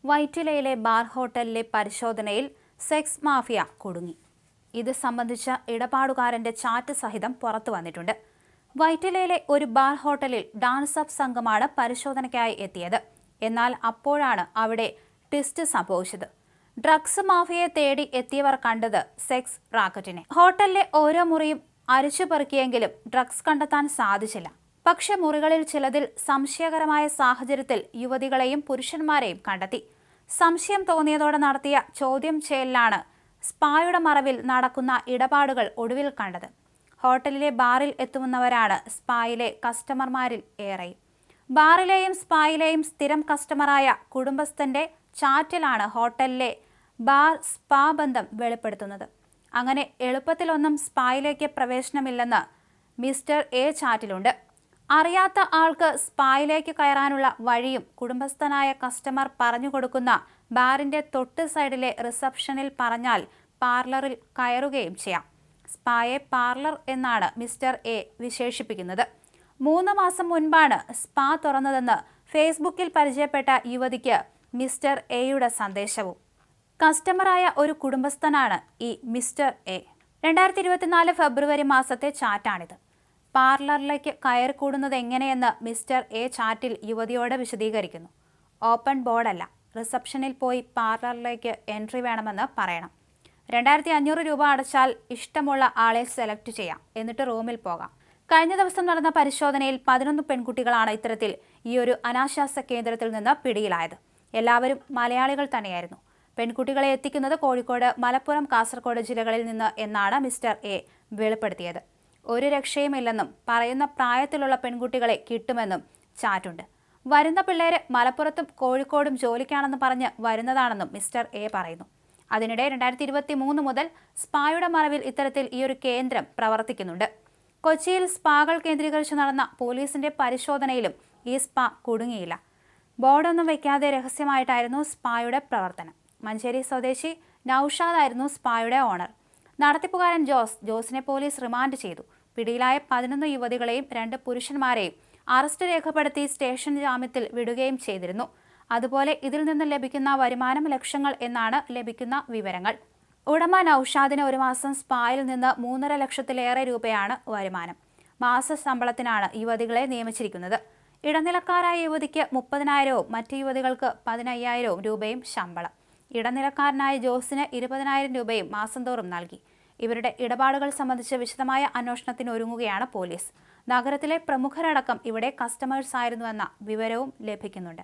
വൈറ്റിലയിലെ bar ഹോട്ടലിലെ പരിശോധനയിൽ sex mafia കുടുങ്ങി. ഇത് സംബന്ധിച്ച ഇടപാടുകാരന്റെ ചാറ്റ് സഹിതം പുറത്തു വന്നിട്ടുണ്ട്. വൈറ്റിലയിലെ ഒരു ബാർ ഹോട്ടലിൽ ഡാൻസ് അപ്പ് സംഘമാണ് പരിശോധനയ്ക്കായി എത്തിയത്. എന്നാൽ അപ്പോഴാണ് അവിടെ ട്വിസ്റ്റ് സംഭവിച്ചത്. ഡ്രഗ്സ് മാഫിയയെ തേടി എത്തിയവർ കണ്ടത് സെക്സ് റാക്കറ്റിനെ. ഹോട്ടലിലെ ഓരോ മുറിയും അരിച്ചുപെറുക്കിയെങ്കിലും ഡ്രഗ്സ് കണ്ടെത്താൻ സാധിച്ചില്ല. പക്ഷെ മുറികളിൽ ചിലതിൽ സംശയകരമായ സാഹചര്യത്തിൽ യുവതികളെയും പുരുഷന്മാരെയും കണ്ടെത്തി. സംശയം തോന്നിയതോടെ നടത്തിയ ചോദ്യം ചെയ്യലിലാണ് സ്പായുടെ മറവിൽ നടക്കുന്ന ഇടപാടുകൾ ഒടുവിൽ കണ്ടത്. ഹോട്ടലിലെ ബാറിൽ എത്തുന്നവരാണ് സ്പായിലെ കസ്റ്റമർമാരിൽ ഏറെയും. ബാറിലെയും സ്പായിലെയും സ്ഥിരം കസ്റ്റമറായ കുടുംബസ്ഥന്റെ ചാറ്റിലാണ് ഹോട്ടലിലെ ബാർ സ്പാ ബന്ധം വെളിപ്പെടുത്തുന്നത്. അങ്ങനെ എളുപ്പത്തിലൊന്നും സ്പായിലേക്ക് പ്രവേശനമില്ലെന്ന് മിസ്റ്റർ എ ചാറ്റിലുണ്ട്. അറിയാത്ത ആൾക്ക് സ്പായിലേക്ക് കയറാനുള്ള വഴിയും കുടുംബസ്ഥനായ കസ്റ്റമർ പറഞ്ഞുകൊടുക്കുന്ന ബാറിന്റെ തൊട്ട് സൈഡിലെ റിസപ്ഷനിൽ പറഞ്ഞാൽ പാർലറിൽ കയറുകയും ചെയ്യാം. സ്പായെ പാർലർ എന്നാണ് മിസ്റ്റർ എ വിശേഷിപ്പിക്കുന്നത്. 3 മാസം മുൻപാണ് സ്പാ തുറന്നതെന്ന് ഫേസ്ബുക്കിൽ പരിചയപ്പെട്ട യുവതിക്ക് മിസ്റ്റർ എയുടെ സന്ദേശവും. കസ്റ്റമറായ ഒരു കുടുംബസ്ഥനാണ് ഈ മിസ്റ്റർ എ. 2024 ഫെബ്രുവരി മാസത്തെ ചാറ്റാണിത്. പാർലറിലേക്ക് കയറിക്കൂടുന്നത് എങ്ങനെയെന്ന് മിസ്റ്റർ എ ചാറ്റിൽ യുവതിയോട് വിശദീകരിക്കുന്നു. ഓപ്പൺ ബോർഡല്ല, റിസപ്ഷനിൽ പോയി പാർലറിലേക്ക് എൻട്രി വേണമെന്ന് പറയണം. 2500 രൂപ അടച്ചാൽ ഇഷ്ടമുള്ള ആളെ സെലക്ട് ചെയ്യാം, എന്നിട്ട് റൂമിൽ പോകാം. കഴിഞ്ഞ ദിവസം നടന്ന പരിശോധനയിൽ 11 പെൺകുട്ടികളാണ് ഇത്തരത്തിൽ ഈ ഒരു അനാശാസ്യ കേന്ദ്രത്തിൽ നിന്ന് പിടിയിലായത്. എല്ലാവരും മലയാളികൾ തന്നെയായിരുന്നു. പെൺകുട്ടികളെ എത്തിക്കുന്നത് കോഴിക്കോട്, മലപ്പുറം, കാസർഗോഡ് ജില്ലകളിൽ നിന്ന് എന്നാണ് മിസ്റ്റർ എ വെളിപ്പെടുത്തിയത്. ഒരു രക്ഷയുമില്ലെന്നും പറയുന്ന പ്രായത്തിലുള്ള പെൺകുട്ടികളെ കിട്ടുമെന്നും ചാറ്റുണ്ട്. വരുന്ന പിള്ളേര് മലപ്പുറത്തും കോഴിക്കോടും ജോലിക്കാണെന്ന് പറഞ്ഞ് വരുന്നതാണെന്നും മിസ്റ്റർ എ പറയുന്നു. അതിനിടെ 2023 മുതൽ സ്പായുടെ മറവിൽ ഇത്തരത്തിൽ ഈ ഒരു കേന്ദ്രം പ്രവർത്തിക്കുന്നുണ്ട്. കൊച്ചിയിൽ സ്പാകൾ കേന്ദ്രീകരിച്ച് നടന്ന പോലീസിന്റെ പരിശോധനയിലും ഈ സ്പാ കുടുങ്ങിയില്ല. ബോർഡൊന്നും വയ്ക്കാതെ രഹസ്യമായിട്ടായിരുന്നു സ്പായുടെ പ്രവർത്തനം. മഞ്ചേരി സ്വദേശി നൌഷാദായിരുന്നു സ്പായുടെ ഓണർ. നടത്തിപ്പുകാരൻ ജോസിനെ പോലീസ് റിമാൻഡ് ചെയ്തു. പിടിയിലായ 11 യുവതികളെയും 2 പുരുഷന്മാരെയും അറസ്റ്റ് രേഖപ്പെടുത്തി സ്റ്റേഷൻ ജാമ്യത്തിൽ വിടുകയും ചെയ്തിരുന്നു. അതുപോലെ ഇതിൽ നിന്ന് ലഭിക്കുന്ന വരുമാനം ലക്ഷങ്ങൾ എന്നാണ് ലഭിക്കുന്ന വിവരങ്ങൾ. ഉടമ നൌഷാദിന് ഒരു മാസം സ്പായിൽ നിന്ന് 3.5 ലക്ഷത്തിലേറെ രൂപയാണ് വരുമാനം. മാസ ശമ്പളത്തിനാണ് യുവതികളെ നിയമിച്ചിരിക്കുന്നത്. ഇടനിലക്കാരായ യുവതിക്ക് 30,000-വും മറ്റ് യുവതികൾക്ക് 15,000 രൂപയും ശമ്പളം. ഇടനിലക്കാരനായ ജോസിന് 20,000 രൂപയും മാസം തോറും നൽകി. ഇവരുടെ ഇടപാടുകൾ സംബന്ധിച്ച് വിശദമായ അന്വേഷണത്തിന് ഒരുങ്ങുകയാണ് പോലീസ്. നഗരത്തിലെ പ്രമുഖരടക്കം ഇവിടെ കസ്റ്റമേഴ്സ് ആയിരുന്നുവെന്ന വിവരവും ലഭിക്കുന്നുണ്ട്.